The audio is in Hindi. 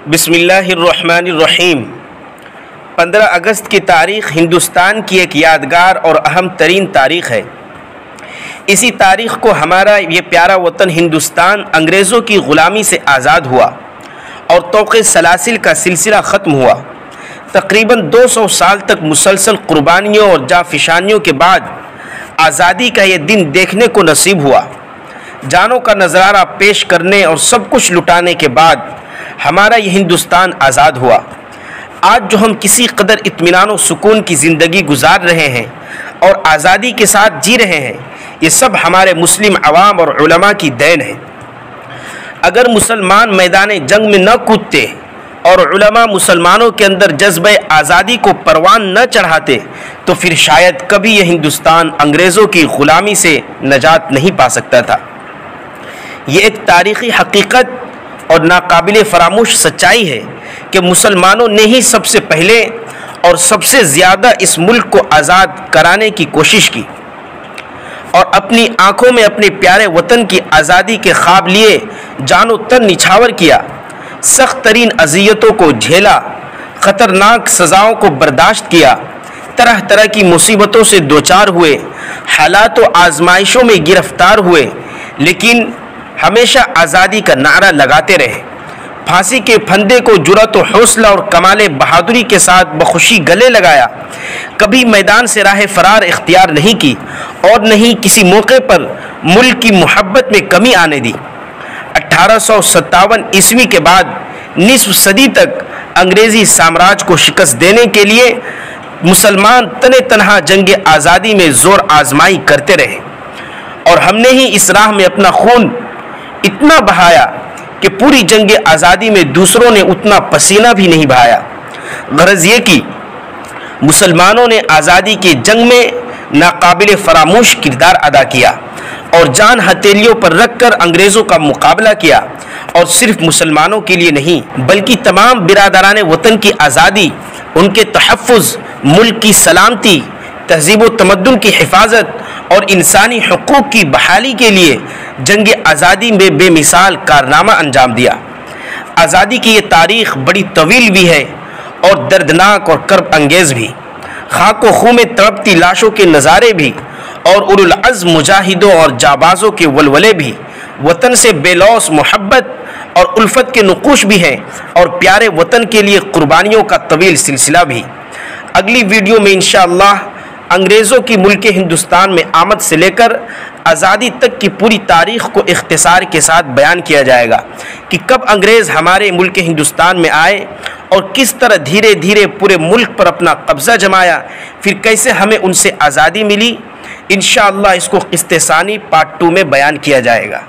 बिस्मिल्लाहिर्रहमानिर्रहीम। 15 अगस्त की तारीख़ हिंदुस्तान की एक यादगार और अहम तरीन तारीख़ है। इसी तारीख़ को हमारा ये प्यारा वतन हिंदुस्तान अंग्रेज़ों की ग़ुलामी से आज़ाद हुआ और तौक़े सलासिल का सिलसिला ख़त्म हुआ। तकरीबन 200 साल तक मुसलसल क़ुरबानियों और जाफ़िशानियों के बाद आज़ादी का ये दिन देखने को नसीब हुआ। जानों का नज़ारा पेश करने और सब कुछ लुटाने के बाद हमारा ये हिंदुस्तान आज़ाद हुआ। आज जो हम किसी कदर इत्मीनान और सुकून की ज़िंदगी गुजार रहे हैं और आज़ादी के साथ जी रहे हैं, ये सब हमारे मुस्लिम अवाम और उलमा की देन है। अगर मुसलमान मैदान जंग में न कूदते और उलमा मुसलमानों के अंदर जज्बे आज़ादी को परवान न चढ़ाते तो फिर शायद कभी यह हिंदुस्तान अंग्रेज़ों की ग़ुलामी से नजात नहीं पा सकता था। ये एक तारीख़ी हकीकत और नाकाबिले फरामोश सच्चाई है कि मुसलमानों ने ही सबसे पहले और सबसे ज़्यादा इस मुल्क को आज़ाद कराने की कोशिश की और अपनी आँखों में अपने प्यारे वतन की आज़ादी के ख्वाब लिए जानो तन निछावर किया, सख्त तरीन अज़ियतों को झेला, ख़तरनाक सज़ाओं को बर्दाश्त किया, तरह तरह की मुसीबतों से दोचार हुए, हालात व आजमाइशों में गिरफ़्तार हुए, लेकिन हमेशा आज़ादी का नारा लगाते रहे। फांसी के फंदे को जुर्रत व हौसला और कमाले बहादुरी के साथ बखुशी गले लगाया। कभी मैदान से राह फरार इख्तियार नहीं की और नहीं किसी मौके पर मुल्क की मोहब्बत में कमी आने दी। 1857 ईस्वी के बाद निस्फ सदी तक अंग्रेज़ी साम्राज्य को शिकस्त देने के लिए मुसलमान तने तनहा जंग आज़ादी में ज़ोर आजमाई करते रहे और हमने ही इस राह में अपना खून इतना बहाया कि पूरी जंग आज़ादी में दूसरों ने उतना पसीना भी नहीं बहाया। गरज ये कि मुसलमानों ने आज़ादी की जंग में नाकाबिले फरामोश किरदार अदा किया और जान हथेलियों पर रखकर अंग्रेज़ों का मुकाबला किया और सिर्फ मुसलमानों के लिए नहीं बल्कि तमाम बिरादरान वतन की आज़ादी, उनके तहफ़्फ़ुज़, मुल्क की सलामती, तहज़ीब व तमद्दुन की हिफाजत और इंसानी हुकूक की बहाली के लिए जंग आज़ादी में बेमिसाल कारनामा अंजाम दिया। आज़ादी की ये तारीख़ बड़ी तवील भी है और दर्दनाक और कर्ब अंगेज़ भी। खाक व खून में तड़पती लाशों के नज़ारे भी और उलुल अज़्म मुजाहिदों और जाबाज़ों के वलवले भी। वतन से बेलौस मोहब्बत और उल्फत के नुक़ूश भी हैं और प्यारे वतन के लिए क़ुरबानियों का तवील सिलसिला भी। अगली वीडियो में इंशाअल्लाह अंग्रेज़ों की मुल्क हिंदुस्तान में आमद से लेकर आज़ादी तक की पूरी तारीख़ को इख्तिसार के साथ बयान किया जाएगा कि कब अंग्रेज़ हमारे मुल्क हिंदुस्तान में आए और किस तरह धीरे धीरे पूरे मुल्क पर अपना कब्ज़ा जमाया, फिर कैसे हमें उनसे आज़ादी मिली। इंशाअल्लाह इसको क़िस्ते सानी पार्ट 2 में बयान किया जाएगा।